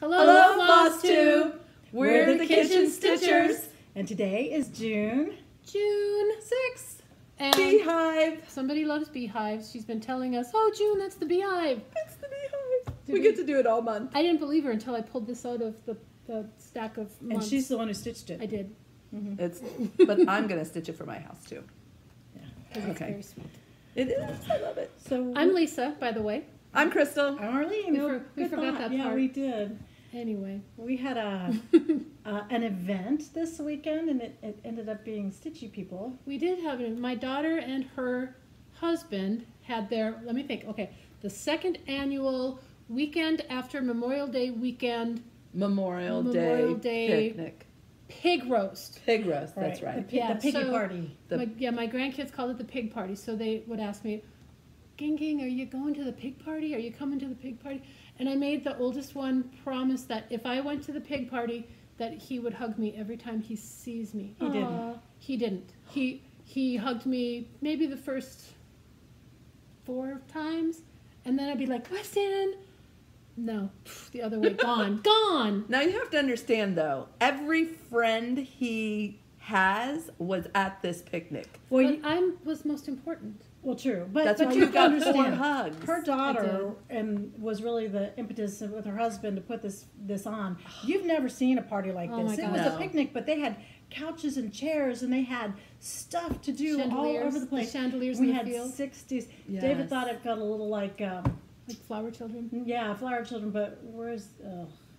Hello, FlossTube. We're the Kitchen Stitchers. And today is June 6th. And Beehive. somebody loves beehives. She's been telling us, oh, June, that's the beehive. That's the beehive. We get to do it all month. I didn't believe her until I pulled this out of the stack of months. And she's the one who stitched it. I did. Mm-hmm. But I'm going to stitch it for my house, too. Yeah. It's very sweet. It is. I love it. So I'm Lisa, by the way. I'm Crystal. I'm Arlene. We forgot that yeah, part. we did. Anyway. We had an event this weekend, and it ended up being Stitchy People. We did have it. My daughter and her husband had their, let me think, okay, the second annual weekend after Memorial Day weekend. Memorial Day picnic. Pig roast. Pig roast, that's right. The piggy party. My grandkids called it the pig party, so they would ask me, Ging, are you going to the pig party? Are you coming to the pig party? And I made the oldest one promise that if I went to the pig party, that he would hug me every time he sees me. He didn't. He didn't. He hugged me maybe the first 4 times, and then I'd be like, Weston! No, the other way, gone. Now you have to understand, though, every friend he has was at this picnic. Well, but I was most important. Well, true, but that's but why you you got understand. 4 hugs. Her daughter was really the impetus with her husband to put this on. You've never seen a party like this. It was a picnic, but they had couches and chairs, and they had stuff to do all over the place. The chandeliers we in the had field. 60s. Yes. David thought it felt a little like flower children. Yeah, flower children. But where's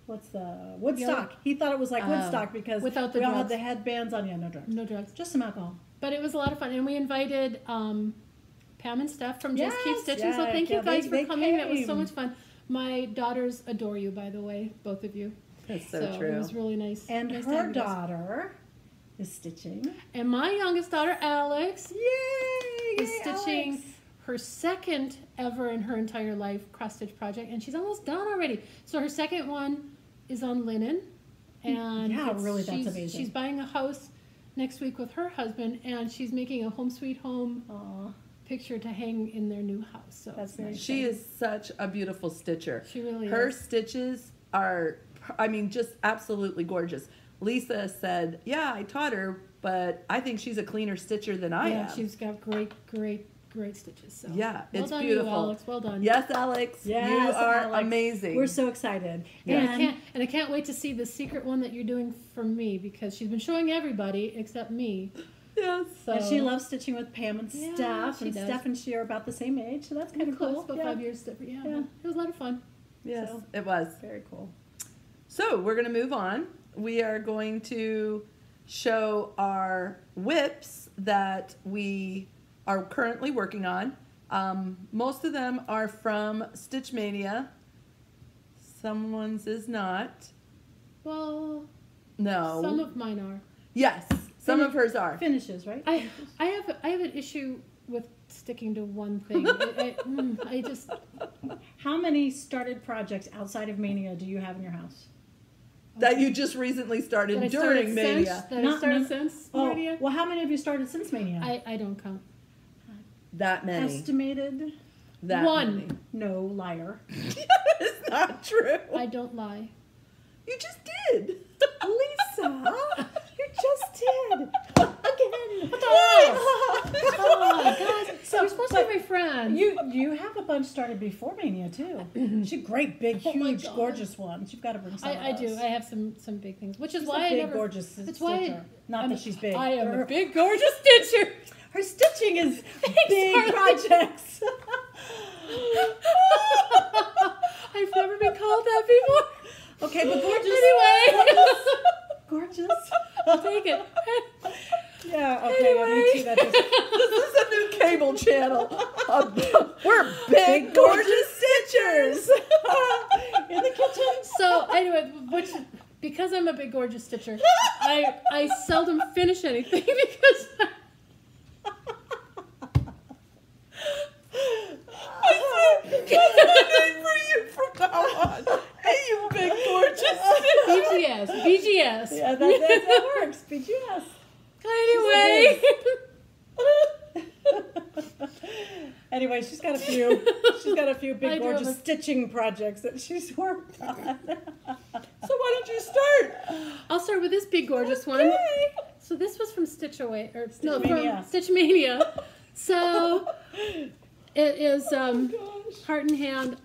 what's the Woodstock? He thought it was like Woodstock because without the we all drugs. had the headbands on. Yeah, no drugs. No drugs. Just some alcohol. But it was a lot of fun, and we invited Pam and Steph from Just Keep Stitching. So thank you guys for coming. That was so much fun. My daughters adore you, by the way, both of you. That's so true. It was really nice. And nice her daughter is stitching. And my youngest daughter, Alex, is stitching Alex. her second ever in her entire life cross-stitch project, and she's almost done already. So her second one is on linen. And that's amazing. She's buying a house next week with her husband, and she's making a home sweet home picture to hang in their new house. So that's very She is such a beautiful stitcher. She really is. Her stitches are, I mean, just absolutely gorgeous. Lisa said, yeah, I taught her, but I think she's a cleaner stitcher than I am. Yeah, she's got great stitches. So. Yeah, it's well done, beautiful. You, Alex. Well done. Yes, Alex. Yes, you are Alex. amazing. We're so excited. Yeah. And I can't wait to see the secret one that you're doing for me, because she's been showing everybody except me. Yes. So. And she loves stitching with Pam and Steph, and Steph and she are about the same age, so that's kind of cool. About 5 years different. Yeah, it was a lot of fun. Yes, so, it was. Very cool. So we're going to move on. We are going to show our whips that we are currently working on. Most of them are from Stitch Mania. Someone's is not. Well, no. Some of mine are. Yes, some of hers are. Finishes, right? I have an issue with sticking to one thing. I just. How many started projects outside of Mania do you have in your house? That you just recently started during Mania. I started since Mania? Well, how many have you started since Mania? I don't count. That many. Estimated? That 1. Many. No, liar. It's not true. I don't lie. You just did. Lisa, you just did. Again. What the hell? Come on, guys. You're supposed to be my friend. You have a bunch started before Mania, too. She's great, big, huge, gorgeous ones. You've got to bring some I do. I have some big things, which is she's why a big, I never. Gorgeous that's stitcher. Not that she's big. I am a big, gorgeous stitcher. Her stitching is big projects. I've never been called that before. Okay, but gorgeous. Anyway. Gorgeous. I'll take it. Yeah, okay, anyway. me too. This is a new cable channel. We're big, gorgeous stitchers. In the kitchen. So, anyway, because I'm a big, gorgeous stitcher, I seldom finish anything because... That's my name for you from now on. Hey, you big, gorgeous stitcher. BGS. Yeah, that works. BGS. Anyway. Anyway, she's got a few big, gorgeous stitching projects that she's worked on. start with this big gorgeous one. So this was from Stitchmania. from Stitchmania. So it is Heart and Hand.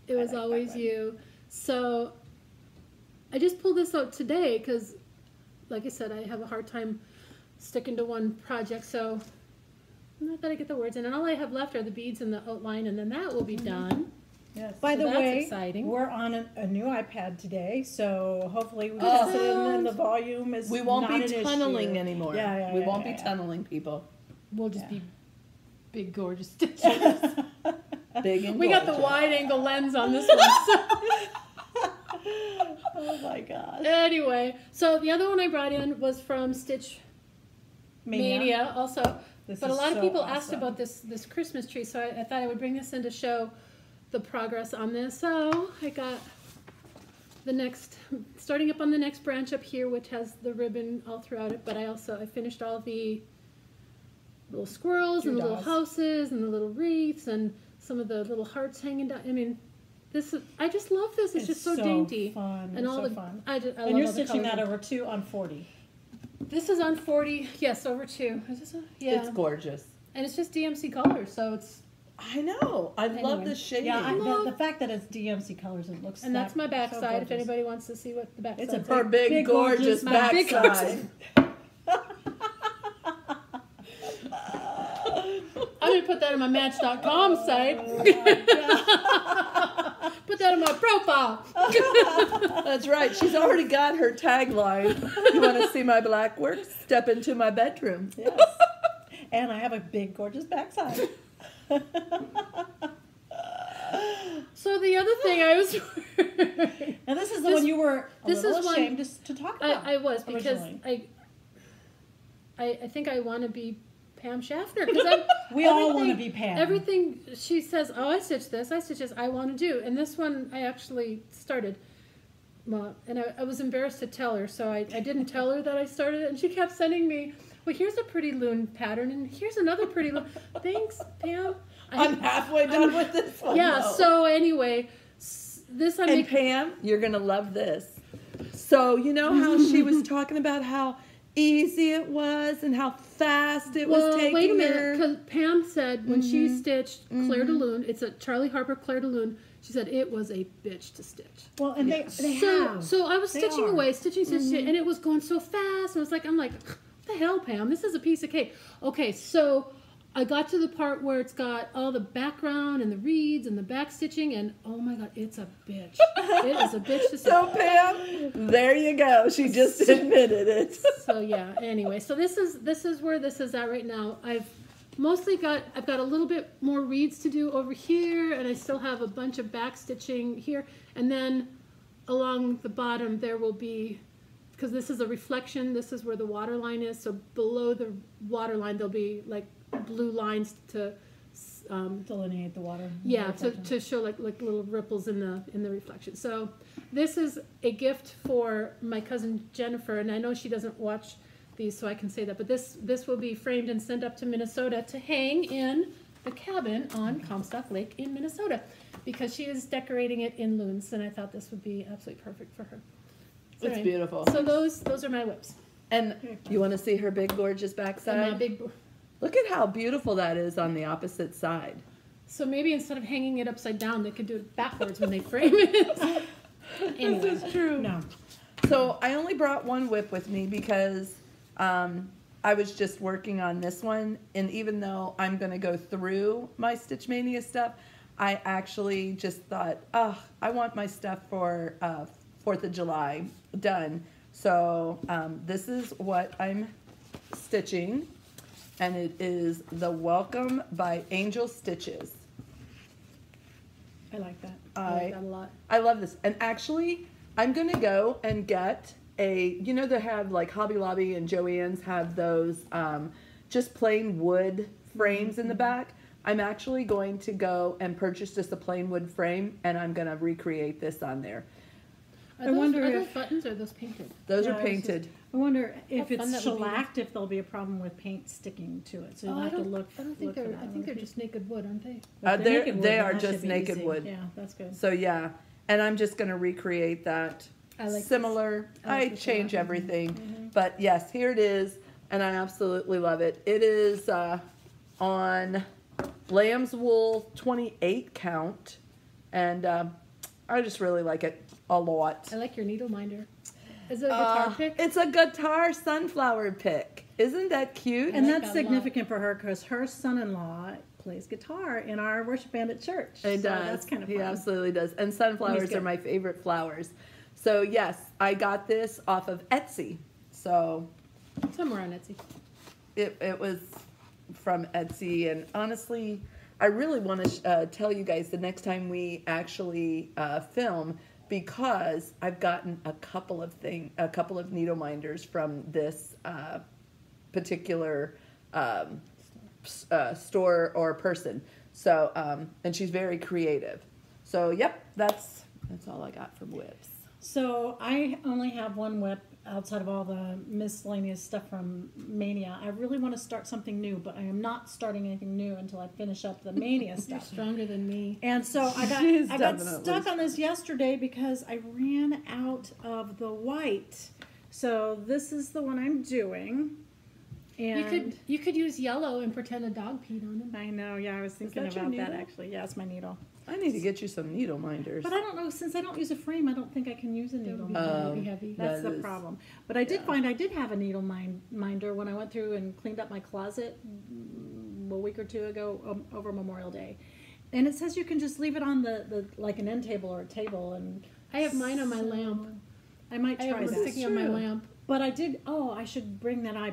It was always you. So I just pulled this out today because, like I said, I have a hard time sticking to one project. So not that I get the words in, and all I have left are the beads and the outline, and then that will be done. Yes. By the that's way, exciting. We're on a new iPad today, so hopefully we can test it and the volume is We won't not be an tunneling issue. anymore. We won't be tunneling people. We'll just be big gorgeous stitches. Big and We got the gorgeous. wide angle lens on this one. So. Oh my gosh. Anyway, so the other one I brought in was from Stitch Mania also. But a lot of people asked about this Christmas tree, so I thought I would bring this in to show the progress on this. So I got starting up on the next branch up here, which has the ribbon all throughout it, but I finished all the little squirrels and the little houses and the little wreaths and some of the little hearts hanging down. I mean, I just love this. It's just so dainty. Fun. And it's all so the fun. I And you're love the stitching colors. that over 2 on 40. This is on 40, yes, over 2. Is this yeah. It's gorgeous. And it's just DMC colors, so it's... I know. I love the shading. Yeah, the fact that it's DMC colors, it looks. And that's my backside, so if anybody wants to see what the backside is. It's Her big gorgeous my big backside. I'm going to put that on my Match.com site. Put that on my profile. That's right. She's already got her tagline. You want to see my black work? Step into my bedroom. Yes. And I have a big gorgeous backside. So the other thing I was... And this is the one you were ashamed to talk about. I was, because originally. I think I want to be Pam Schaffner. Because we all want to be Pam. Everything she says, oh, I stitched this, I want to do. And this one I actually started. Well, and I was embarrassed to tell her, so I didn't tell her that I started it. And she kept sending me, well, here's a pretty loon pattern, and here's another pretty loon. Thanks, Pam. I'm halfway done with this one. Yeah, though. so anyway, this I'm And Pam, you're going to love this. So, you know how she was talking about how easy it was and how fast it was taking wait a minute, her? because Pam said when she stitched Claire de Lune, it's a Charlie Harper Claire de Lune, she said it was a bitch to stitch. Well, and they have. So I was stitching away, stitching, Mm-hmm. and it was going so fast. And I'm like, what the hell, Pam? This is a piece of cake. Okay, so I got to the part where it's got all the background and the reeds and the back stitching, and oh my God, it's a bitch. It is a bitch to stitch. So Pam, there you go. She just admitted it. So yeah, anyway, so this is where this is at right now. I've got a little bit more reeds to do over here, and I still have a bunch of back stitching here, and then along the bottom there will be, because this is a reflection, this is where the water line is, so below the water line there'll be like blue lines to delineate the water. yeah, to show like little ripples in the reflection. So this is a gift for my cousin Jennifer, and I know she doesn't watch these, so I can say that. But this will be framed and sent up to Minnesota to hang in the cabin on Comstock Lake in Minnesota, because she is decorating it in loons, and I thought this would be absolutely perfect for her. So It's beautiful. So those are my whips. And you want to see her big, gorgeous backside? And my big. Look at how beautiful that is on the opposite side. So maybe instead of hanging it upside down, they could do it backwards when they frame it. Anyway. This is true. No. So I only brought one whip with me because I was just working on this one, and even though I'm going to go through my Stitch Mania stuff, I actually just thought, oh, I want my stuff for 4th of July done. So this is what I'm stitching, and it is the Welcome by Angel Stitches. I like that. I like that a lot. I love this. And actually, I'm going to go and get you know, they have like Hobby Lobby and Joann's have those just plain wood frames in the back. I'm actually going to go and purchase just a plain wood frame, and I'm going to recreate this on there. Are those buttons or are those painted? Those are painted. I wonder if How fun it's that would be. shellacked, if there'll be a problem with paint sticking to it. So you have to look. I don't think look for they're. that. I think they're just naked wood, aren't they? But they're naked wood, they then are that just should be naked easy. wood. Yeah, that's good. So yeah, and I'm just going to recreate that I like similar. I like I this a change lot. everything. But yes, here it is, and I absolutely love it. It is on lamb's wool 28 count, and I just really like it a lot. I like your needle minder. Is it a guitar pick? It's a guitar sunflower pick. Isn't that cute? And like that's that a lot. significant for her because her son-in-law plays guitar in our worship band at church. It So does. That's kind of He fun. absolutely does. And sunflowers good. are my favorite flowers. So yes, I got this off of Etsy. So Somewhere on Etsy. it was from Etsy, and honestly, I really want to tell you guys the next time we actually film, because I've gotten a couple of needle minders from this particular store or person. So and she's very creative. So yep, that's all I got from whips. So I only have one whip outside of all the miscellaneous stuff from Mania. I really want to start something new, but I am not starting anything new until I finish up the Mania You're stuff. stronger than me. And so I She's got definitely stuck on this yesterday because I ran out of the white. So this is the one I'm doing. And You could use yellow and pretend a dog peed on him. I know, yeah, I was thinking that your about that needle? actually. Yeah, it's my needle. I need to get you some needle minders. But I don't know, since I don't use a frame, I don't think I can use a needle That minder. would be heavy. That's That the is- problem. But I did yeah. find I did have a needle minder when I went through and cleaned up my closet a week or two ago over Memorial Day. And it says you can just leave it on the like an end table or a table. And I have mine on my so lamp. I might I have try one that. sticking on my True. lamp. But I did. Oh, I should bring that. I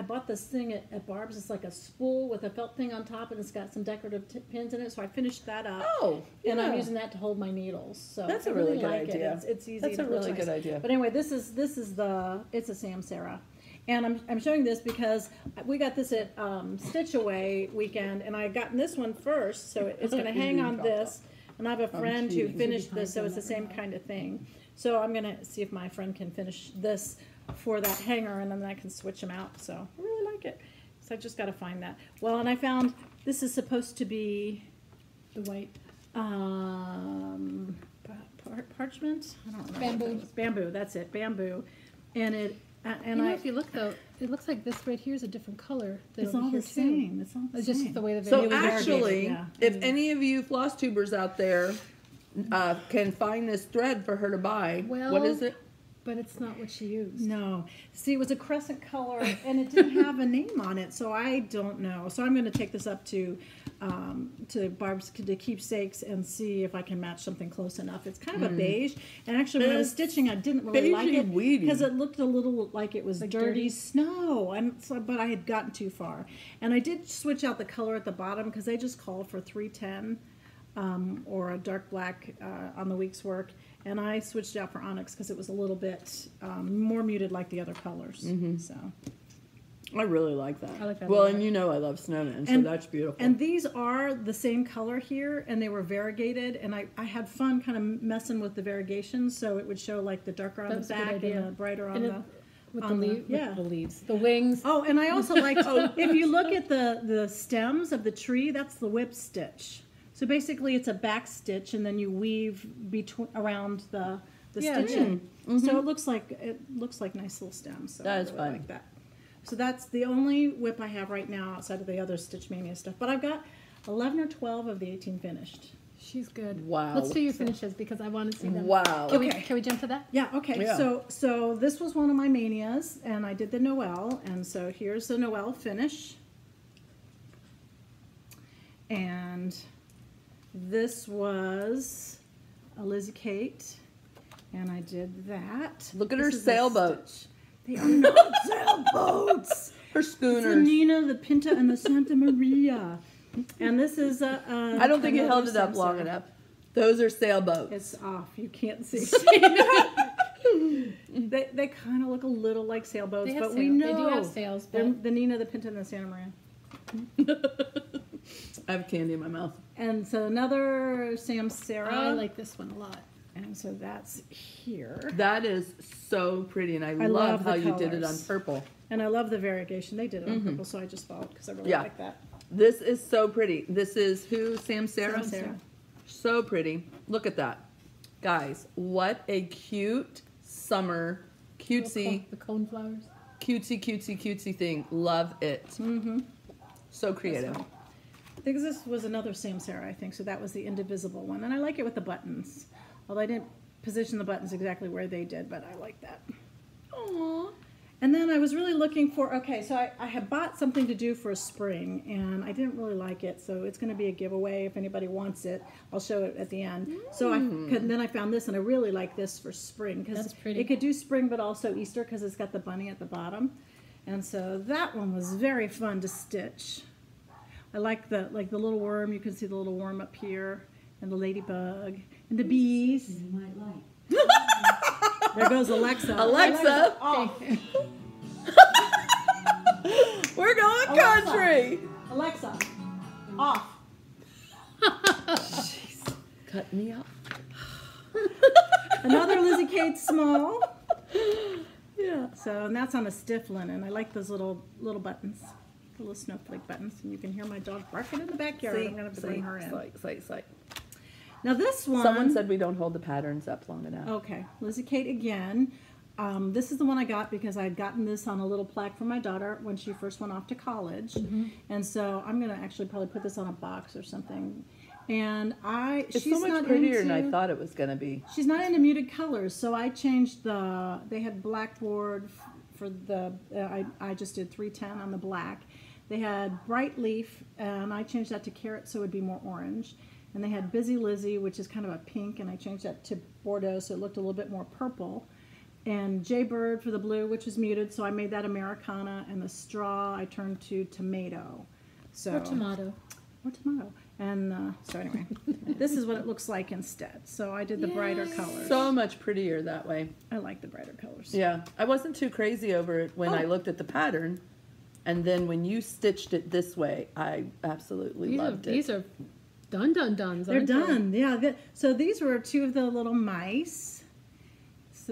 bought this thing at Barb's. It's like a spool with a felt thing on top, and it's got some decorative pins in it. So I finished that up. Oh, And I'm yeah. using that to hold my needles. So That's I a really good like idea. It. It's easy. That's and a it looks really good nice. idea. But anyway, this is it's a Sam Sarah, and I'm showing this because we got this at Stitch Away weekend, and I got this one first, so it's going to hang on this. And I have a friend who cheating. finished this, so it's the same kind of thing. So I'm going to see if my friend can finish this for that hanger, and then I can switch them out. So I really like it. So I just got to find that. Well, and I found this is supposed to be The white. parchment. I don't know. Bamboo. Bamboo. That's it. Bamboo. And it and You know, I. if you look though, it looks like this right here is a different color than It's over all here the too. same. It's all the It's same. just the way the So video was actually, yeah. if any of you floss tubers out there can find this thread for her to buy, what Well, is it? but it's not what she used. No. See, it was a crescent color, and it didn't have a name on it, so I don't know. So I'm going to take this up to Barb's to Keepsakes and see if I can match something close enough. It's kind of a beige, and actually when I was It's stitching, I didn't really like beigey it weedy. because it looked a little like it was Like dirty dirty? snow, but I had gotten too far. And I did switch out the color at the bottom because they just call for 310 or a dark black on the week's work. And I switched it out for onyx because it was a little bit more muted like the other colors. So, I really like that. I like that a Well, lot. and you know I love snowmen, so And- that's beautiful. and these are the same color here, and they were variegated. And I had fun kind of messing with the variegations, so it would show like the darker on That's the a good back idea. and the brighter on And the. with on the, the- leaves, yeah. with the leaves, the wings. Oh, and I also like if you look at the stems of the tree, that's the whip stitch. So basically, it's a back stitch, and then you weave around the Yeah, stitching. So it looks like nice little stems. So That I is really fun. like that. So that's the only whip I have right now outside of the other Stitch Mania stuff. But I've got 11 or 12 of the 18 finished. She's good. Wow. Let's do your finishes because I want to see them. Wow. Can, Okay. can we jump to that? Yeah, okay. Yeah. So this was one of my manias, and I did the Noel, and so here's the Noel finish. And this was a Lizzie Kate, and I did that. Look at This her is a sailboats. Stitch. They are not sailboats. Her It's the schooners. Nina, the Pinta, and the Santa Maria. And this is I don't think you held it up long enough. Those are sailboats. It's off. You can't see. they kind of look a little like sailboats, They have but we sails. know They do have sails, They're but the Nina, the Pinta, and the Santa Maria. I have candy in my mouth. And so another Sam Sarah. I like this one a lot. And so that's here. That is so pretty, and I love love the how you did it on colors. purple. And I love the variegation. They did it on purple, so I just followed because I really Yeah. like that. This is so pretty. This is who? Sam Sarah? Sam Sarah. So pretty. Look at that. Guys, what a cute summer cutesy, The cone flowers. cutesy thing. Love it. Mm-hmm. So creative. I think this was another Sam Sarah, I think. So that was the indivisible one. And I like it with the buttons. Although I didn't position the buttons exactly where they did, but I like that. Aww. And then I was really looking for, okay, so I had bought something to do for a spring, and I didn't really like it, so it's going to be a giveaway if anybody wants it. I'll show it at the end. So then I found this, and I really like this for spring, because it could do spring, but also Easter, because it's got the bunny at the bottom. And so that one was very fun to stitch. I like the little worm. You can see the little worm up here, and the ladybug, and the bees. You might like. There goes Alexa. Alexa. Off. We're going country. Alexa, off. Jeez. Cut me off. Another Lizzie Kate small. Yeah. So, and that's on a stiff linen. I like those little buttons, the little snowflake buttons. And you can hear my dog barking in the backyard. I'm going to have to bring her in. Psych. Now this one. Someone said we don't hold the patterns up long enough. Okay, Lizzie Kate again. This is the one I got because I had gotten this on a little plaque for my daughter when she first went off to college. And so I'm going to actually probably put this on a box or something. And It's she's so much not prettier into, than I thought it was going to be. She's not into muted colors, so I changed they had blackboard for the, I just did 310 on the black. They had bright leaf, and I changed that to carrot so it would be more orange. And they had Busy Lizzie, which is kind of a pink, and I changed that to Bordeaux so it looked a little bit more purple. And Jaybird for the blue, which is muted, so I made that Americana. And the straw I turned to tomato. Or tomato. And so anyway, this is what it looks like instead. So I did the brighter colors. So much prettier that way. I like the brighter colors. Yeah, I wasn't too crazy over it when I looked at the pattern. And then when you stitched it this way, I absolutely loved it. These are done. They're done. Yeah. So these were two of the little mice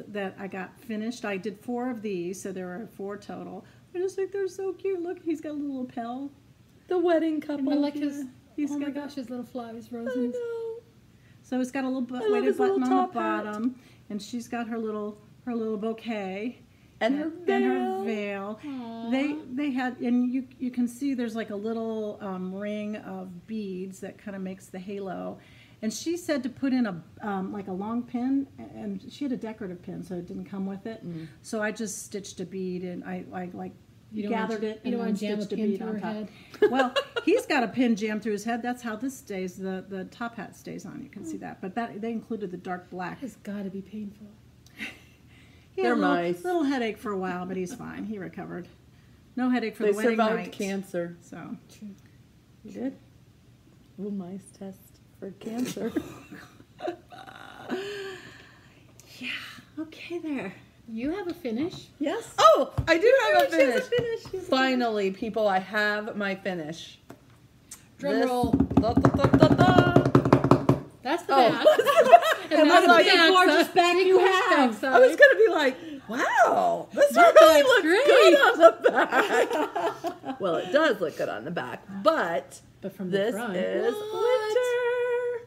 that I got finished. I did 4 of these, so there were 4 total. I just think they're so cute. Look, he's got a little lapel. The wedding couple. I like his. He's oh my got- gosh, his little flowers, I roses. know. So it's got a little love weighted his button little on the top hat. bottom, and she's got her little bouquet. And her veil. They had, and you can see there's like a little ring of beads that kind of makes the halo. And she said to put in a like a long pin, and she had a decorative pin, so it didn't come with it. So I just stitched a bead, and I like gathered it and then stitched a bead on top. Well, he's got a pin jammed through his head. That's how this stays. The top hat stays on. You can see that. But they included the dark black. It's got to be painful. He had They're a mice. little headache for a while, but he's fine. He recovered. No headache for They the wedding survived night. cancer. So True. you did. Will mice test for cancer? Yeah. Okay. There. You have a finish. Yes. Oh, I do have a She has finish. She has a Finally, people, I have my finish. Drum This- roll. Da, da, da, da, da. That's the Oh. back. And And what that's a the big gorgeous back back you gorgeous have. backside. I was gonna be like, wow, this That really looks looks great. good on the back. Well, it does look good on the back, but But from the this front. is What? winter.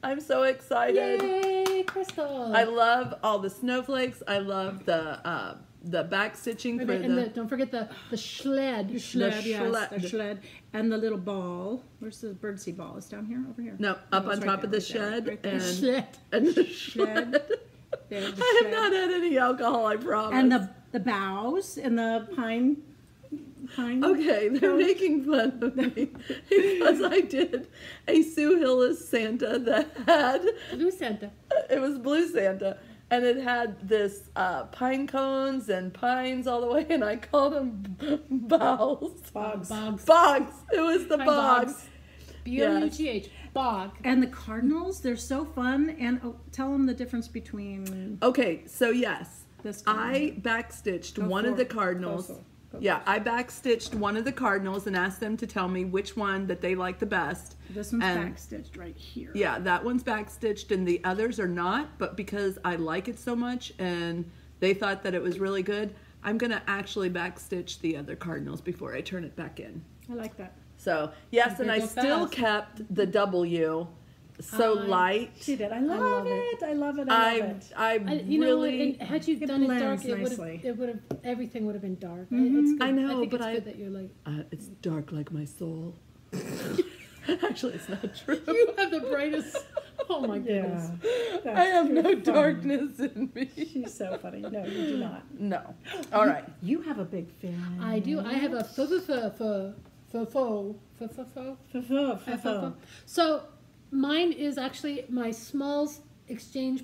I'm so excited. Yay, Crystal. I love all the snowflakes. I love the back stitching for And don't forget the sled. Sled, yes, schled. the sled, and the little ball. Where's the birdseed ball? It's down here, over here. no, up Oh, on it's top right of there, the right there, shed right there. and Sled. the Sled. sled. There, the I have sled. not had any alcohol, I promise. And the boughs and the pine. Okay, they're making fun of me because I did a Sue Hillis Santa that had, Blue Santa. it was Blue Santa, and it had this pine cones and pines all the way, and I called them bogs. Bogs. Bogs. It was the Hi, bogs. B-O-U-G-H. Bog. And the cardinals, they're so fun. And tell them the difference between Okay, so yes, this. I backstitched Go one of for the it. cardinals. Go Yeah, I backstitched one of the cardinals and asked them to tell me which one that they like the best. This one's And- backstitched right here. Yeah, that one's backstitched and the others are not, but because I like it so much and they thought that it was really good, I'm going to actually backstitch the other cardinals before I turn it back in. I like that. So, yes, You and I go still fast. kept the W so light. She did. I love it. I love it. I love it. I you know what? really. And had you done it dark, nicely. it would have everything would have been dark. Mm-hmm. It's good. I know, think but it's good that you're like. It's dark like my soul. Actually, it's not true. You have the brightest. Oh my goodness. I have no funny. darkness in me. She's so funny. No, you do not. No. All right. You have a big fan. I do. I have a So mine is actually my Smalls exchange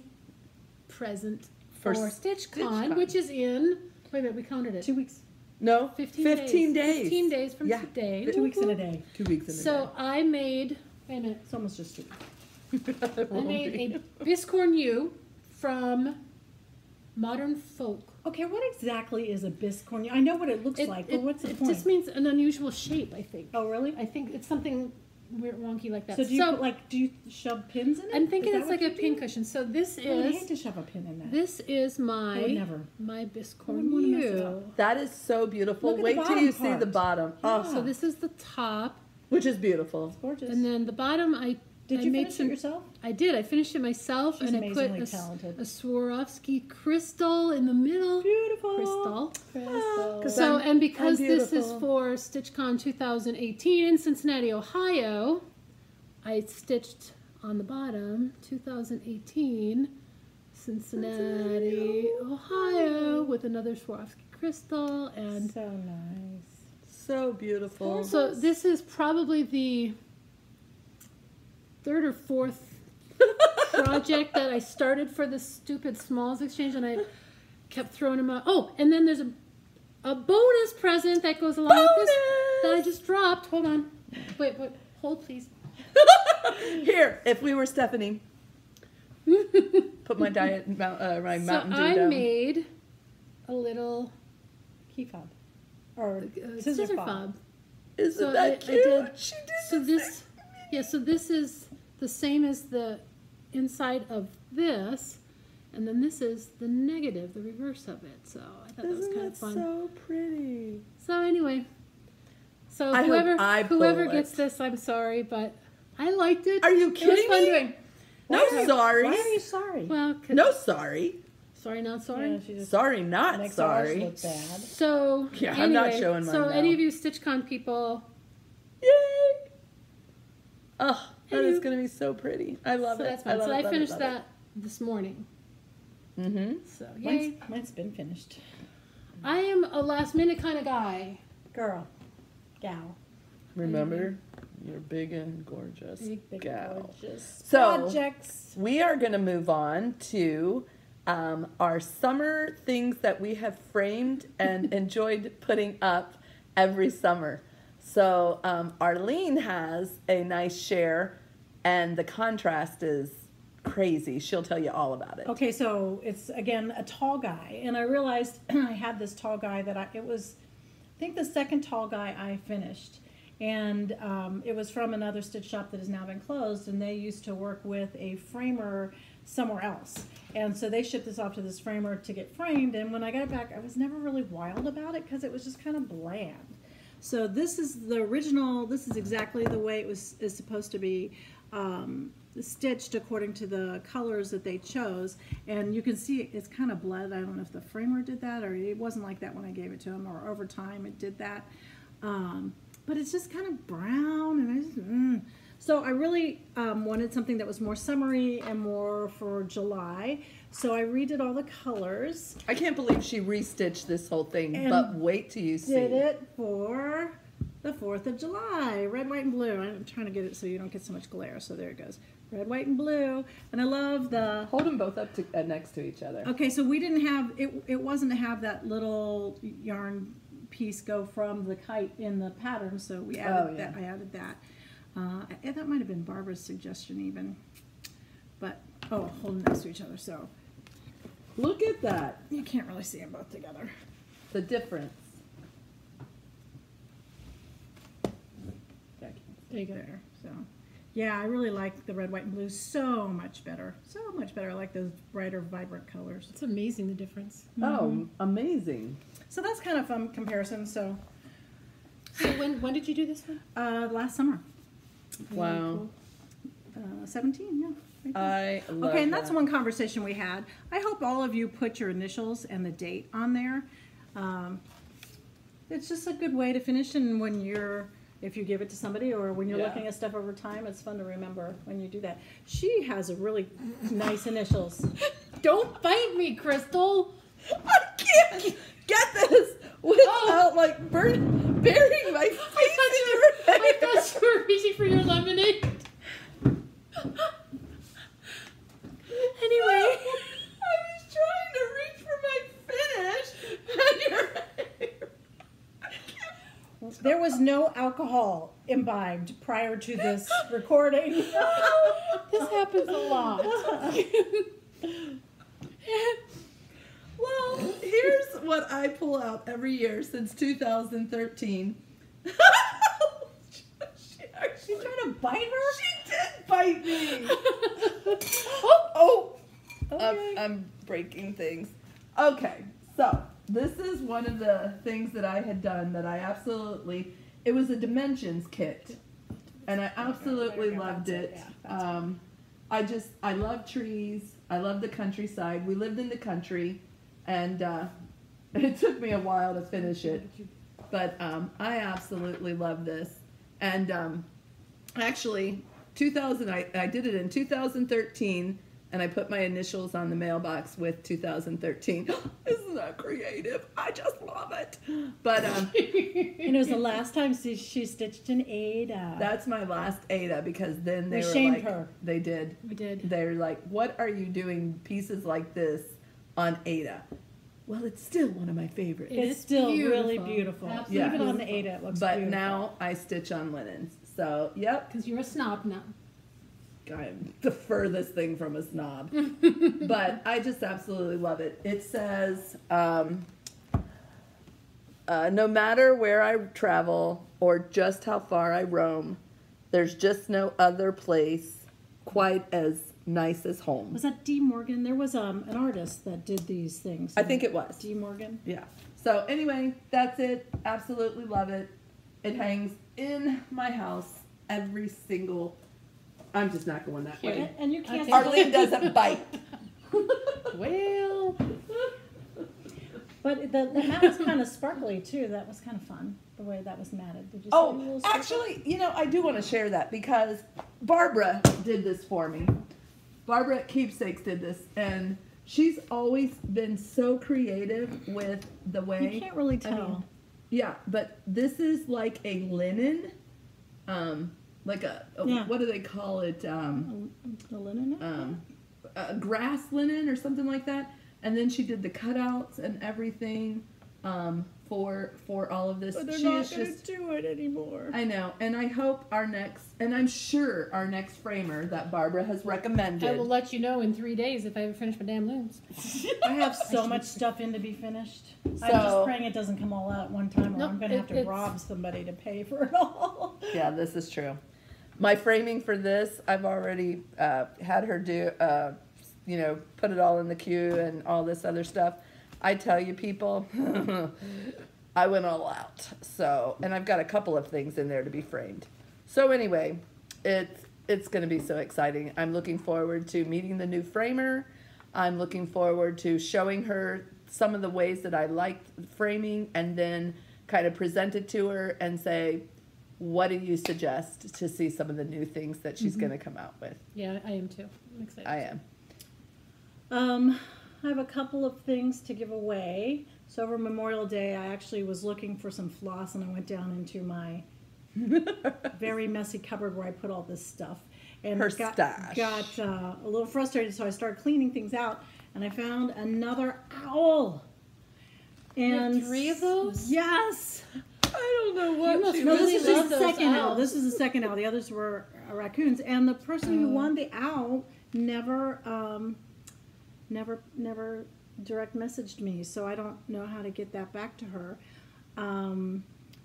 present for Stitchcon, which is in. Wait a minute, we counted it. 2 weeks. No. 15 days. 15 days from Yeah. today. 2 weeks in a day. 2 weeks in a So I made. Wait a minute. It's almost just 2 weeks. day. I made a biscorn U from Modern Folk. Okay, what exactly is a biscorn? I know what it looks like, but what's the point? It just means an unusual shape, I think. Oh, really? I think it's something weird, wonky like that. So do you shove pins in it? I'm thinking Is it's that like what a you pin do? cushion. So this I would is hate to shove a pin in that. this is I would my never. my I biscorn wouldn't wanna mess it U. up. That is so beautiful. Look at Wait the till you bottom see the part. bottom. Yeah. Oh, So this is the top, which is beautiful. It's gorgeous. and then the bottom Did I you made finish some. it yourself? I did. I finished it myself, She's and I put amazingly talented. a Swarovski crystal in the middle. Beautiful. Crystal. Because So, and because I'm this is beautiful. for Stitchcon 2018 in Cincinnati, Ohio, I stitched on the bottom 2018 Cincinnati, Ohio with another Swarovski crystal. And So nice. So beautiful. so this is probably the third or fourth project that I started for this stupid Smalls exchange, and I kept throwing them out. Oh, and then there's a bonus present that goes along with this that I just dropped. Hold on. Wait, hold please. Here, if we were Stephanie, put my my Mountain Dew I down. made a little Key fob. Or scissor fob. Isn't So that I cute? did- She did So the this, same. yeah, so this is the same as the inside of this, and then this is the negative, the reverse of it. So I thought that was Isn't kind of that fun. so pretty? So anyway, so I hope I whoever pull gets it. this, I'm sorry, but I liked it. Are you It was kidding fun me? doing. No, Why sorry. are you sorry? Well, No, sorry. sorry, not sorry. Yeah, she just Sorry, not makes ours sorry. look bad. So Yeah, anyway, I'm not showing mine So now. any of you Stitchcon people, Yay! Oh, that is Hello. going to be so pretty. I love so it. that's fun. love So it, I love it, finished love that this morning. it. Mm-hmm. So yay! Mine's been finished. I am a last minute kind of guy. Girl. Gal. Remember, you're big and gorgeous. Big gal. gorgeous So- projects. We are going to move on to our summer things that we have framed and enjoyed putting up every summer. So Arlene has a nice share, and the contrast is crazy. She'll tell you all about it. Okay, so it's again a tall guy, and I realized I had this tall guy that I think the second tall guy I finished, and it was from another stitch shop that has now been closed, and they used to work with a framer somewhere else, and so they shipped this off to this framer to get framed. And when I got it back, I was never really wild about it because it was just kind of bland. So this is the original. This is exactly the way it is supposed to be. Stitched according to the colors that they chose, and you can see it's kind of bled. I don't know if the framer did that, or it wasn't like that when I gave it to him, or over time it did that. But it's just kind of brown, and I just, So I really wanted something that was more summery and more for July. So I redid all the colors. I can't believe she restitched this whole thing, And but wait till you see. Did it for the 4th of July. Red, white, and blue. I'm trying to get it so you don't get so much glare. So there it goes. Red, white, and blue. And I love the... Hold them both up next to each other. Okay, so we didn't have... It wasn't to have that little yarn piece go from the kite in the pattern, so we added that. I added that. And that might have been Barbara's suggestion even. But, hold them next to each other, so Look at that. you can't really see them both together. The difference. There you go. There, so yeah, I really like the red, white, and blue so much better. So much better. I like those brighter, vibrant colors. It's amazing the difference. Oh, amazing. So that's kind of fun comparison. So So when did you do this one? last summer. Wow. 17, yeah. I love Okay, and that's that. one conversation we had. I hope all of you put your initials and the date on there. It's just a good way to finish, and when if you give it to somebody or when you're looking at stuff over time, it's fun to remember when you do that. She has a really nice initials. Don't bite me, Crystal. I can't get this without like burying my face in your I hair. thought you were reaching for your lemonade. Anyway. I was trying to reach for my finish and your hair. There was no alcohol imbibed prior to this recording. This happens a lot. Well, here's what I pull out every year since 2013. She's trying to bite her? She did bite me. Okay. I'm breaking things. Okay, so this is one of the things that I had done that I absolutely, it was a dimensions kit, and I absolutely loved it. I love trees. I love the countryside. We lived in the country, and it took me a while to finish it, but I absolutely love this. And actually, I did it in 2013. And I put my initials on the mailbox with 2013. Isn't that creative? I just love it. But And it was the last time she stitched an Ada. that's my last Ada, because then they We were shamed like, her. they did. We did. They're like, what are you doing pieces like this on Ada? Well, it's still one of my favorites. It It's is still beautiful. really beautiful. Absolutely Yeah. Even on the beautiful. Ada, it looks But beautiful. now I stitch on linens. So, yep. Because you're a snob now. I'm the furthest thing from a snob. But I just absolutely love it. It says, no matter where I travel or just how far I roam, there's just no other place quite as nice as home. Was that D. Morgan? There was an artist that did these things. I think it was. D. Morgan. Yeah. So anyway, that's it. Absolutely love it. It hangs in my house every single. I'm just not going that way. And you can't. Arlene doesn't bite. Well, But the mat was kind of sparkly too. That was kind of fun. The way that was matted. Did you see the Oh, little sparkle? actually, I do want to share that because Barbara did this for me. Barbara at Keepsakes did this, and she's always been so creative with the way. You can't really I tell. mean, yeah, but this is like a linen, like Yeah. what do they call it? The linen. A grass linen or something like that. And then she did the cutouts and everything for all of this. But they're She not is going just. to do it anymore. I know, and I hope I'm sure our next framer that Barbara has recommended. I will let you know in 3 days if I ever finish my damn looms. I have so much stuff in to be finished. I'm So- just praying it doesn't come all out at one time, or No, I'm going to have to it's- rob somebody to pay for it all. Yeah, this is true. My framing for this, I've already had her do, put it all in the queue and all this other stuff. I tell you, people, I went all out. So, and I've got a couple of things in there to be framed. So anyway, it's going to be so exciting. I'm looking forward to meeting the new framer. I'm looking forward to showing her some of the ways that I like framing, and then kind of present it to her and say, what do you suggest to see some of the new things that she's going to come out with? Yeah, I am too. I'm excited. I am. I have a couple of things to give away. So over Memorial Day, I actually was looking for some floss, and I went down into my very messy cupboard where I put all this stuff. And Her got stash. a little frustrated, so I started cleaning things out, and I found another owl. And have 3 of those? Yes. I don't know what must she No, was really this is love the those second owl. owls. This is the second owl. The others were raccoons. And the person who won the owl never direct messaged me, so I don't know how to get that back to her.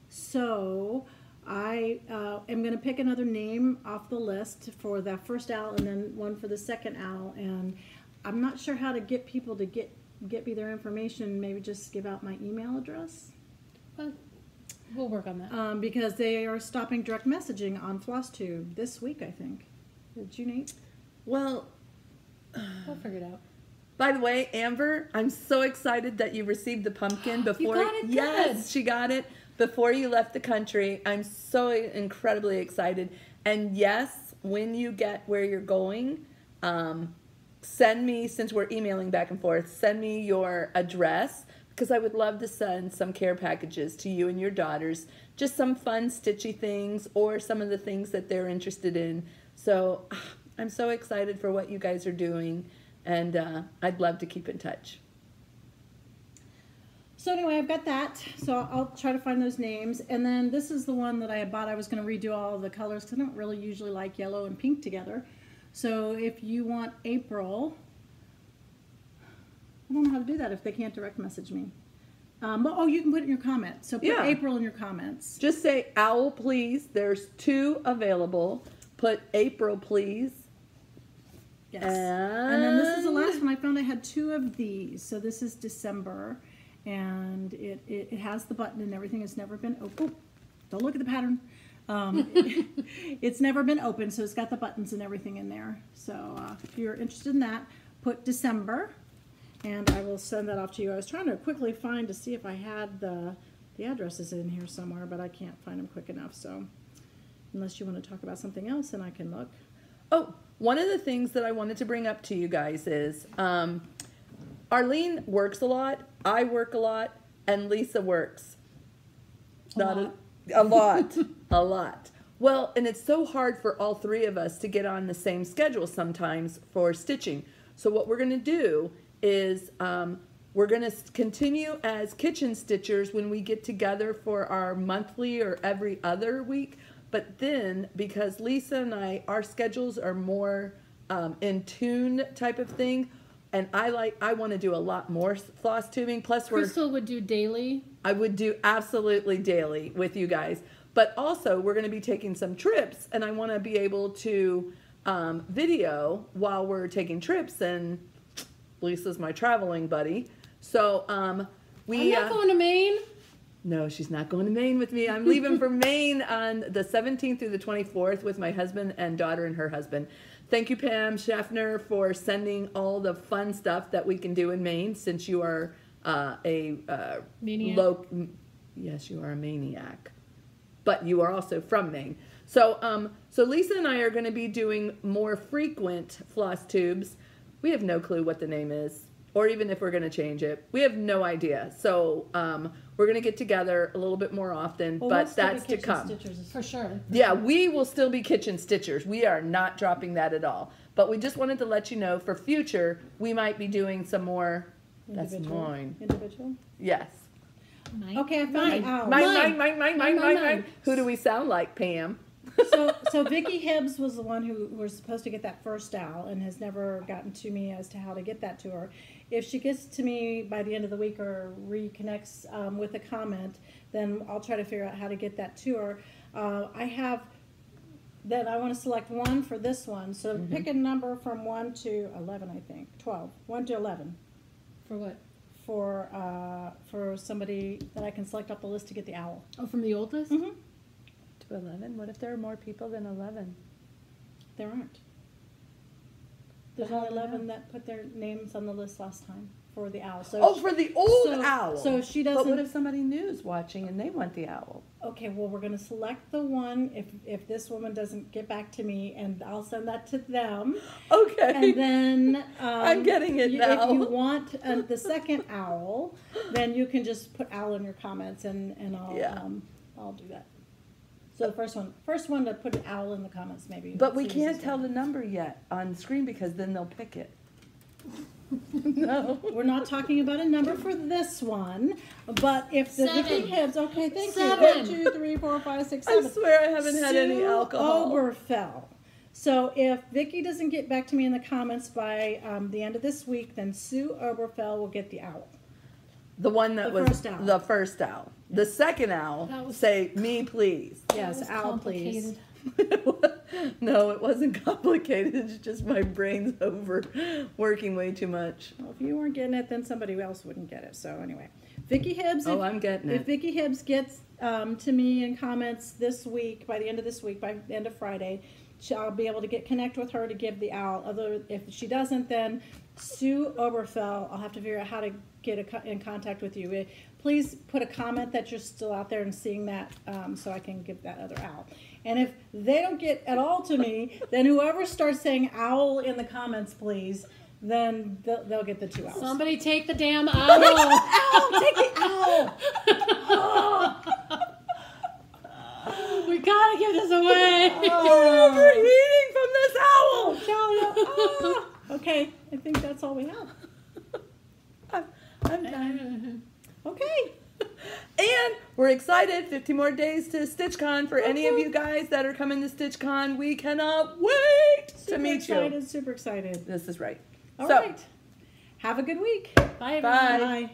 So I am going to pick another name off the list for that first owl, and then one for the second owl. And I'm not sure how to get people to get me their information. Maybe just give out my email address. Well, we'll work on that. Because they are stopping direct messaging on FlossTube this week, I think. June 8th. Well, We'll figure it out. by the way, Amber, I'm so excited that you received the pumpkin before. You got it? Yes, Good. she got it before you left the country. I'm so incredibly excited. And yes, when you get where you're going, send me, since we're emailing back and forth, send me your address, because I would love to send some care packages to you and your daughters. Just some fun stitchy things or some of the things that they're interested in. So I'm so excited for what you guys are doing. And I'd love to keep in touch. So anyway, I've got that. So I'll try to find those names. And then this is the one that I had bought. I was going to redo all of the colors because I don't really usually like yellow and pink together. So if you want April, I don't know how to do that if they can't direct message me. But, you can put it in your comments. So put April in your comments. Just say owl, please. There's 2 available. Put April, please. Yes. And then this is the last one. I found I had 2 of these. So this is December. And it has the button and everything. It's never been open. Don't look at the pattern. It's never been open, so it's got the buttons and everything in there. So if you're interested in that, put December, and I will send that off to you. I was trying to quickly find to see if I had the addresses in here somewhere, but I can't find them quick enough. So unless you want to talk about something else, then I can look. Oh, one of the things that I wanted to bring up to you guys is Arlene works a lot, I work a lot, and Lisa works. A lot. A lot. Well, and it's so hard for all 3 of us to get on the same schedule sometimes for stitching. So what we're going to do is we're going to continue as kitchen stitchers when we get together for our monthly or every other week. But then, because Lisa and our schedules are more in tune type of thing, and I want to do a lot more floss tubing. Plus, Crystal would do daily. I would do absolutely daily with you guys. But also, we're going to be taking some trips, and I want to be able to video while we're taking trips. And Lisa's my traveling buddy, so I'm not going to Maine. No, she's not going to Maine with me. I'm leaving for Maine on the 17th through the 24th with my husband and daughter and her husband. Thank you, Pam Schaffner, for sending all the fun stuff that we can do in Maine, since you are maniac. Yes, you are a maniac, but you are also from Maine. So, so Lisa and I are going to be doing more frequent floss tubes. We have no clue what the name is, or even if we're going to change it. We have no idea. So, we're going to get together a little bit more often, but that's to come. For sure. Yeah, we will still be kitchen stitchers. We are not dropping that at all. But we just wanted to let you know for future, we might be doing some more. That's mine. Individual? Yes. Mine. Okay, I found it. Mine. Who do we sound like, Pam? So Vicki Hibbs was the one who was supposed to get that first owl and has never gotten to me as to how to get that to her. If she gets to me by the end of the week or reconnects with a comment, then I'll try to figure out how to get that to her. I want to select one for this one. So pick a number from 1 to 11, I think. 12. 1 to 11. For what? For somebody that I can select off the list to get the owl. Oh, from the old list? Mm-hmm. To 11? What if there are more people than 11? There aren't. There's only 11 that put their names on the list last time for the owl. So for the old owl. So if she doesn't. But what if somebody new is watching and they want the owl? Okay, well, we're going to select the one if this woman doesn't get back to me, and I'll send that to them. Okay. And then I'm getting it now. If you want the second owl, then you can just put owl in your comments, and I'll do that. So the first one to put an owl in the comments, maybe. But we can't tell the number yet on screen because then they'll pick it. No. We're not talking about a number for this one, but if the 7. Vicki Hibbs, okay, thank 7. you. 1, 2, 3, 4, 5, 6, 7. I swear I haven't had any Sue alcohol. Oberfell. So if Vicki doesn't get back to me in the comments by the end of this week, then Sue Oberfell will get the owl. The one that was the first owl. The second owl, say, me please. Yes, owl please. No, it wasn't complicated. It's just my brain's over working way too much. Well, if you weren't getting it, then somebody else wouldn't get it. So anyway, Vicki Hibbs. I'm getting it. If Vicki Hibbs gets to me in comments this week, by the end of this week, by the end of Friday, I'll be able to connect with her to give the owl. If she doesn't, then Sue Oberfell, I'll have to figure out how to get in contact with you. Please put a comment that you're still out there and seeing that, so I can give that other owl. And if they don't get at all to me, then whoever starts saying owl in the comments, please, then they'll get the 2 owls. Somebody take the damn owl. Owl, take the owl. We gotta give this away. You're overheating from this owl. Okay, I think that's all we have. I'm done. Okay. And we're excited. 50 more days to Stitchcon. For any of you guys that are coming to Stitchcon, we cannot wait to meet you. Super excited. This is right. All right. Have a good week. Bye, everyone. Bye. Bye.